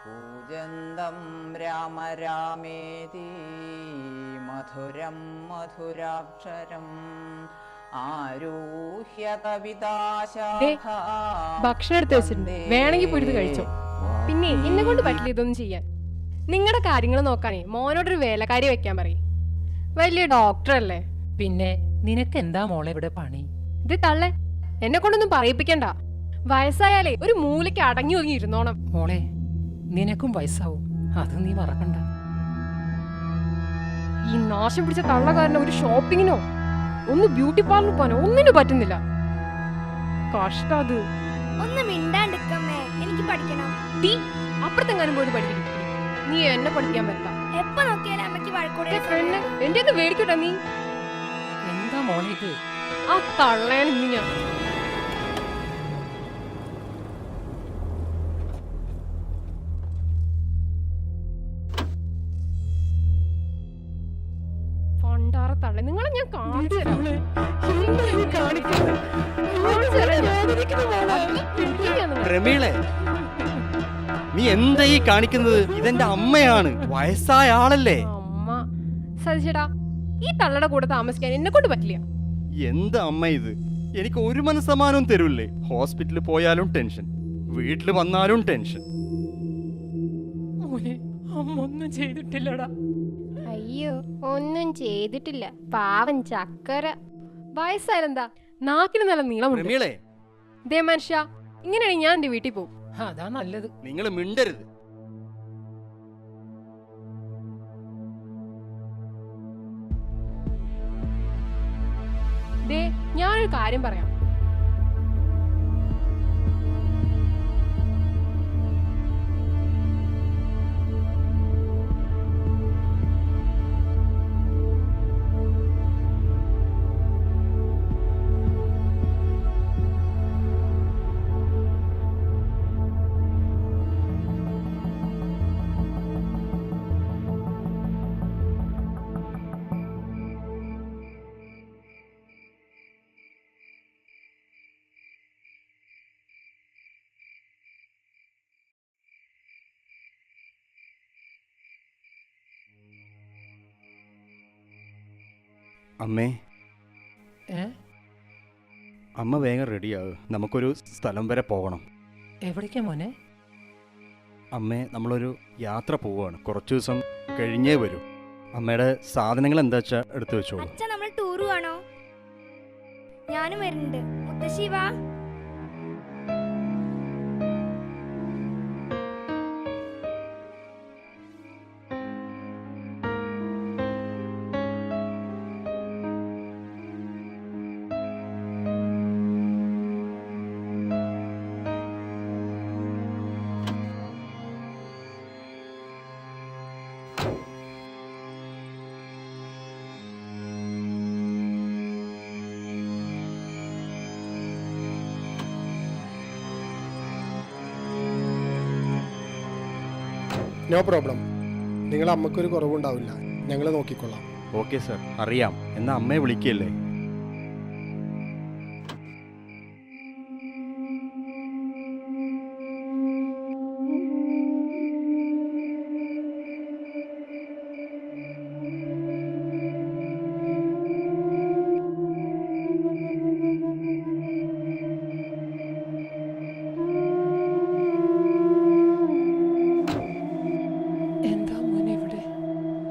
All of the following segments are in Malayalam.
കൂജന്തം രാമ രാമേതി മധുരം മധുരാക്ഷരം ആരൂഹ്യ ഭക്ഷണം എടുത്ത് വെച്ചിട്ടുണ്ട്, വേണമെങ്കിൽ പോയിട്ട് കഴിച്ചോ. പിന്നെ എന്നെ കൊണ്ട് പറ്റില്ല ഇതൊന്നും ചെയ്യാൻ. നിങ്ങളുടെ കാര്യങ്ങൾ നോക്കാനേ മോനോടൊരു വേലക്കാരി വെക്കാൻ പറയും. വലിയ ഡോക്ടർ അല്ലേ. പിന്നെ നിനക്ക് എന്താ മോളെ ഇവിടെ പണി? ഇത് തള്ളേ, എന്നെ കൊണ്ടൊന്നും പറയിപ്പിക്കണ്ട. വയസ്സായാലേ ഒരു മൂലയ്ക്ക് അടങ്ങി ഒതുങ്ങി ഇരുന്നോണം. മോളെ നിനക്കും വയസ്സാവും, അത് നീ മറക്കണ്ട. ഈ നാശം പിടിച്ച തള്ളകാരനെ ഒരു ഷോപ്പിങ്ങിനോ ഒന്ന് ബ്യൂട്ടി പാർലർ പോകാനോ ഒന്നിനും പറ്റുന്നില്ല. കഷ്ടം അത്. ഒന്ന് മിണ്ടാണ്ടിക്കമ്മേ, എനിക്ക് പഠിക്കണം. ടീ അപ്പുറത്തെങ്ങാനും പോയിട്ട് പഠിക്കണം. നീ എന്നെ പഠിക്കാൻ പറ്റാ. എപ്പോ നോക്കിയാലും അമ്മയ്ക്ക് വഴക്കൂടെ. എന്റെ അത് മേടിക്കട്ടെ നീ. എന്താ മോളെ ഇത്? ആ തള്ളയാണ് ഇന്ന് ഞാൻ. പണ്ടാറ തള്ളേ, നിങ്ങളെ ഞാൻ കാണിച്ചു തരാം. പ്രമീളെ, നീ എന്താ ഈ കാണിക്കുന്നത്? ഇതെന്റെ അമ്മയാണ്, വയസ്സായ ആളല്ലേ. അമ്മ സതിച്ചേട്ടാ, ഈ തള്ളയുടെ കൂടെ താമസിക്കാൻ എന്നെ കൊണ്ട് പറ്റില്ല. എന്താ അമ്മ ഇത്? എനിക്ക് ഒരു മനസ്സമാനവും തരൂല്ലേ? ഹോസ്പിറ്റലിൽ പോയാലും ടെൻഷൻ, വീട്ടിൽ വന്നാലും ടെൻഷൻ. അമ്മ ഒന്നും ചെയ്തിട്ടില്ലടാ. അയ്യോ, ഒന്നും ചെയ്തിട്ടില്ല. പാവൻ ചക്കര. വയസ്സായാലെന്താ, നാക്കിന് നല്ല നീളമുണ്ട്. പ്രമീളെ, ദേ മനുഷ്യ, ഇങ്ങനെയാണെങ്കിൽ ഞാൻ എന്റെ വീട്ടിൽ പോകും. അതാ നല്ലത്. നിങ്ങൾ മിണ്ടരുത്. ദേ, ഞാനൊരു കാര്യം പറയാം. അമ്മേ, ഏ അമ്മ വേഗം റെഡിയാകും, നമുക്കൊരു സ്ഥലം വരെ പോകണം. എവിടേക്കാ മോനെ? അമ്മേ, നമ്മളൊരു യാത്ര പോവുകയാണ്, കുറച്ചു ദിവസം കഴിഞ്ഞേ വരൂ. അമ്മയുടെ സാധനങ്ങൾ എന്താ വെച്ചാൽ എടുത്തു വെച്ചോളൂ. അച്ഛാ, നമ്മൾ ടൂർ പോവാണോ? ഞാനും വരുന്നുണ്ട്. മുത്തശ്ശി വാ. No problem. നിങ്ങളെ അമ്മക്കൊരു കുറവുണ്ടാവില്ല, ഞങ്ങൾ നോക്കിക്കൊള്ളാം. ഓക്കെ സർ, അറിയാം. എന്നാ അമ്മയെ വിളിക്കല്ലേ.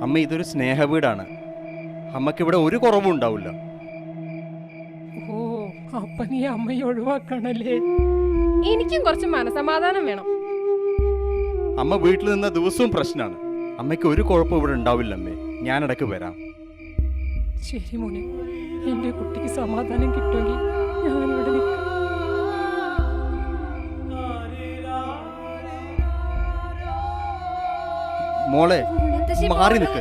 അമ്മ, ഇതൊരു സ്നേഹ വീടാണ്. അമ്മക്ക് ഇവിടെ ഒരു കുറവും ഉണ്ടാവില്ല. ഓ, അപ്പൊ നീ അമ്മയെ ഒഴിവാക്കണല്ലേ? എനിക്കും കുറച്ച് മനസമാധാനം വേണം. അമ്മ വീട്ടിൽ നിന്ന ദിവസവും പ്രശ്നമാണ്. അമ്മയ്ക്ക് ഒരു കുഴപ്പം ഇവിടെ ഉണ്ടാവില്ല അമ്മേ. ഞാൻ ഇടയ്ക്ക് വരാം. ശരി മോനെ, എന്റെ കുട്ടിക്ക് സമാധാനം കിട്ടുമെങ്കിൽ ഞാനിവിടെ നിൽക്കാം. മോളെ, മാറി നിൽക്ക്.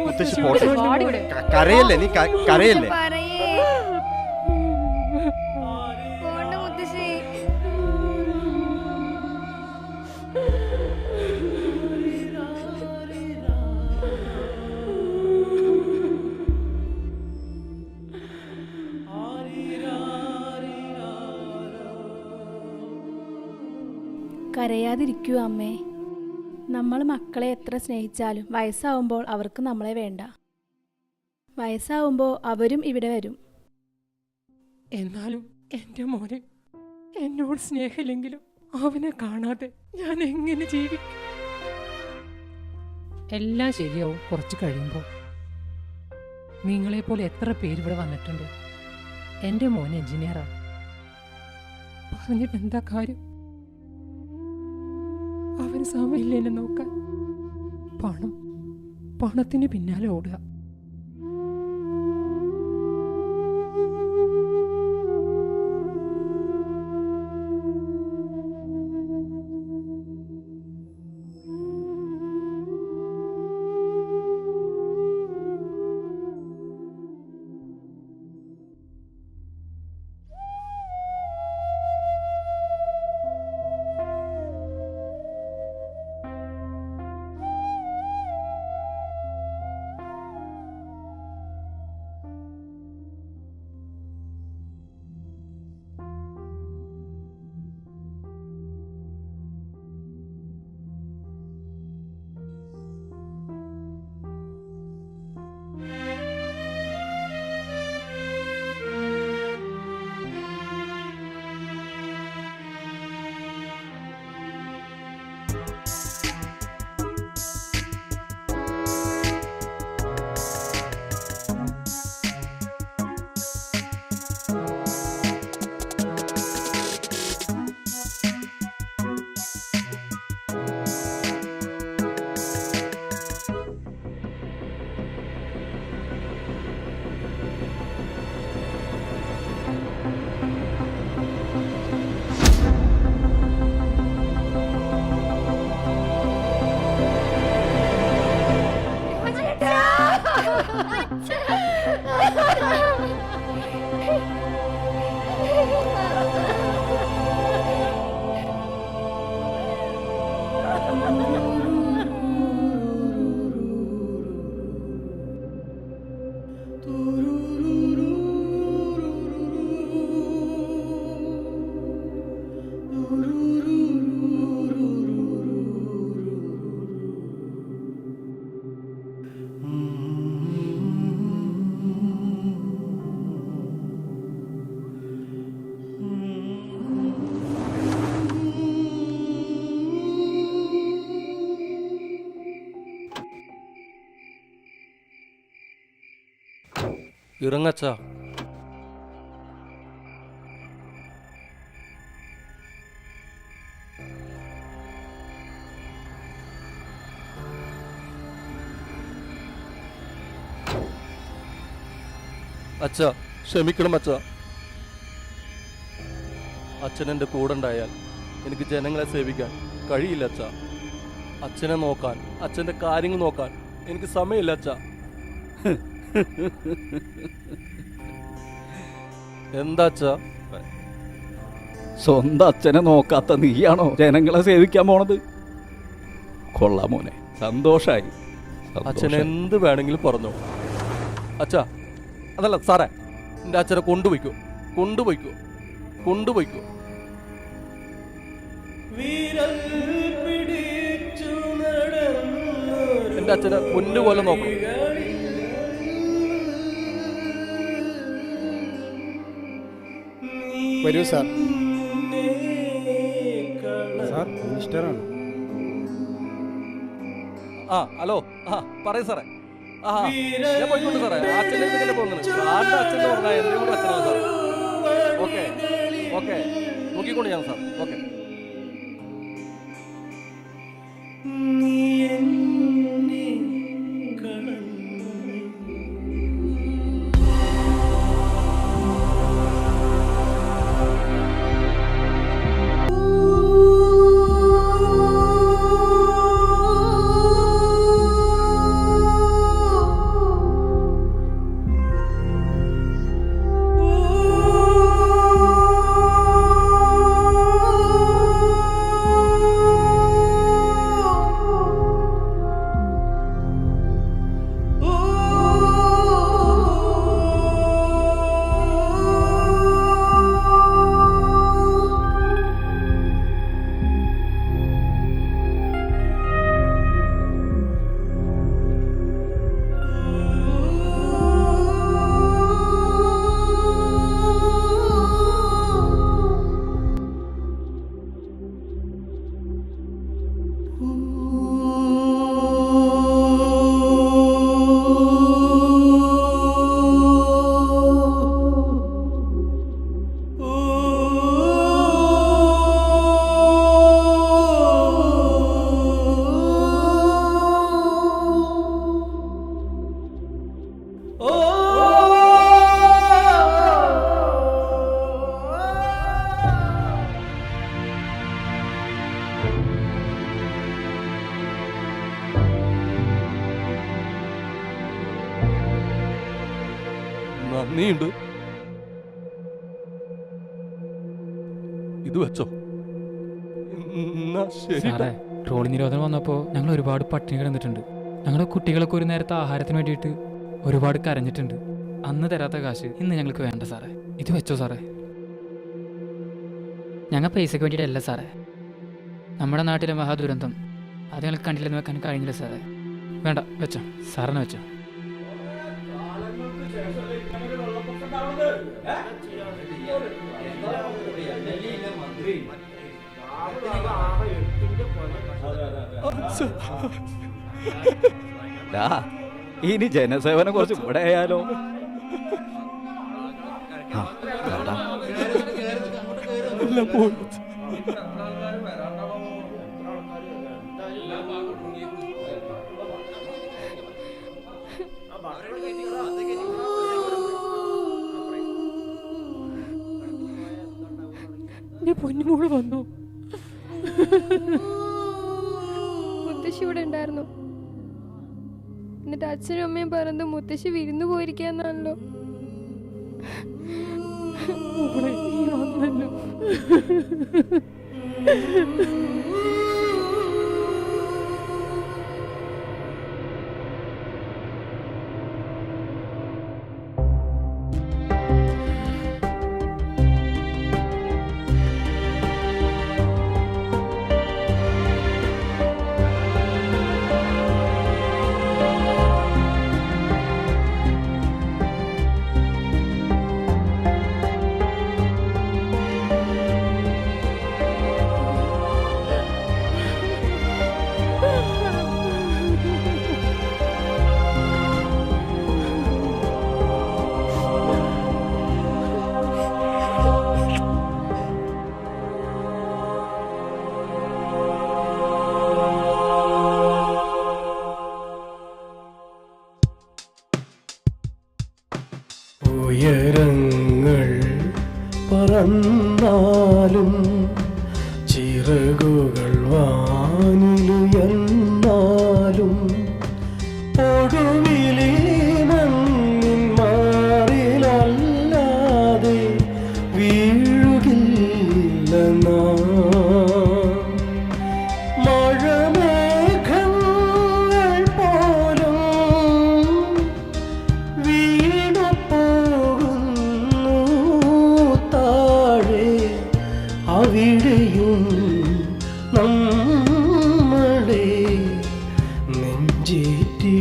മുത്തശ്ശി പോട്ടെ. കരയല്ലേ നീ, കരയല്ലേ. മുത്തശ്ശി, കരയാതിരിക്കൂ അമ്മേ. നമ്മൾ മക്കളെ എത്ര സ്നേഹിച്ചാലും വയസ്സാവുമ്പോൾ അവർക്ക് നമ്മളെ വേണ്ട. വയസ്സാവുമ്പോൾ അവരും ഇവിടെ വരും. എന്നാലും എൻ്റെ മോനെ എന്നോട് സ്നേഹമില്ലെങ്കിലും അവനെ കാണാതെ ഞാൻ എങ്ങനെ ജീവിക്കും? എല്ലാം ശരിയാവും കുറച്ച് കഴിയുമ്പോൾ. നിങ്ങളെപ്പോലെ എത്ര പേര് ഇവിടെ വന്നിട്ടുണ്ട്. എൻ്റെ മോൻ എഞ്ചിനീയറാണ്. പറഞ്ഞിട്ട് എന്താ കാര്യം? അവന് സമയമില്ല എന്നെ നോക്കാൻ. പണത്തിന് പിന്നാലെ ഓടുക. ഇറങ്ങച്ചാ. അച്ഛ ക്ഷമിക്കണം അച്ഛ. അച്ഛൻ എൻ്റെ കൂടെ ഉണ്ടായാൽ എനിക്ക് ജനങ്ങളെ സേവിക്കാൻ കഴിയില്ല അച്ഛ. അച്ഛനെ നോക്കാൻ, അച്ഛൻ്റെ കാര്യങ്ങൾ നോക്കാൻ എനിക്ക് സമയമില്ല അച്ഛ. എന്താ അച്ഛാ? സ്വന്തം അച്ഛനെ നോക്കാത്ത നീയാണോ ജനങ്ങളെ സേവിക്കാൻ പോണത്? കൊള്ളാം മോനെ, സന്തോഷായി. അച്ഛൻ എന്ത് വേണമെങ്കിലും പറഞ്ഞോ അച്ഛാ. അതല്ല സാറേ, എൻ്റെ അച്ഛനെ കൊണ്ടുപോയിക്കോ. എൻ്റെ അച്ഛനെ പൊന്നുപോലെ നോക്കണം. വരൂ സാർ. സാർ മിനിസ്റ്ററാണ്. ഹലോ. പറയൂ സാറേ. ഞാൻ പോയിക്കൊണ്ട് സാറേ. അച്ഛൻ്റെ അടുത്തേക്കല്ലേ പോകുന്നത്. സാറിൻ്റെ അച്ഛൻ പറഞ്ഞാൽ എൻ്റെ കൂടെ അച്ഛനാണ് സാർ. ഓക്കെ നോക്കിക്കൊണ്ട് ഞാൻ സാർ. ഓക്കെ. നന്ദിയുണ്ട്. ഇത് വെച്ചോ. എന്നാ ശരി. സാറേ, ട്രോളി നിരോധനം വന്നപ്പോൾ ഞങ്ങൾ ഒരുപാട് പട്ടിണി കിടന്നിട്ടുണ്ട്. ഞങ്ങളുടെ കുട്ടികളൊക്കെ ഒരു നേരത്തെ ആഹാരത്തിന് വേണ്ടിയിട്ട് ഒരുപാട് കരഞ്ഞിട്ടുണ്ട്. അന്ന് തരാത്ത കാശ് ഇന്ന് ഞങ്ങൾക്ക് വേണ്ട സാറേ. ഇത് വെച്ചോ സാറേ. ഞങ്ങൾ പൈസയ്ക്ക് വേണ്ടിയിട്ടല്ല സാറേ. നമ്മുടെ നാട്ടിലെ മഹാദുരന്തം അത് ഞങ്ങൾക്ക് കണ്ടില്ലെന്ന് വെക്കാൻ കഴിഞ്ഞില്ല സാറേ. വേണ്ട, വെച്ചോ, സാറിനെ വെച്ചോ. ഇനി ജനസേവനം കുറച്ച് ഇവിടെ ആയാലോ? പൊന്നുമോള് വന്നു. മുത്തശ്ശി ഇവിടെ ഉണ്ടായിരുന്നു. എന്നിട്ട് അച്ഛനും അമ്മയും പറഞ്ഞത് മുത്തശ്ശി വിരുന്നു പോയിരിക്കാന്നാണല്ലോ. ഉയരങ്ങൾ പറന്നാലും ചിറകുകൾ വാനിലുയർന്നാലും ഒടുവിലേ മണ്ണിൻ മാറിലല്ലാതെ വീഴുകില്ല നാം. മഴമേഘങ്ങൾ പോലും അവിടെയും നമ്മളെ നെഞ്ചേറ്റിടുമമ്മ.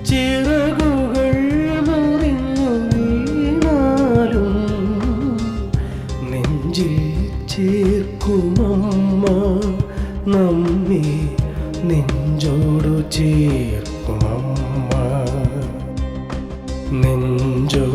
ചിറകുകൾ മുറിഞ്ഞു വീണാലും നെഞ്ചിൽ ചേർക്കുമമ്മ. നമ്മെ നെഞ്ചോടു ചേർക്കുമമ്മ. നെഞ്ചോ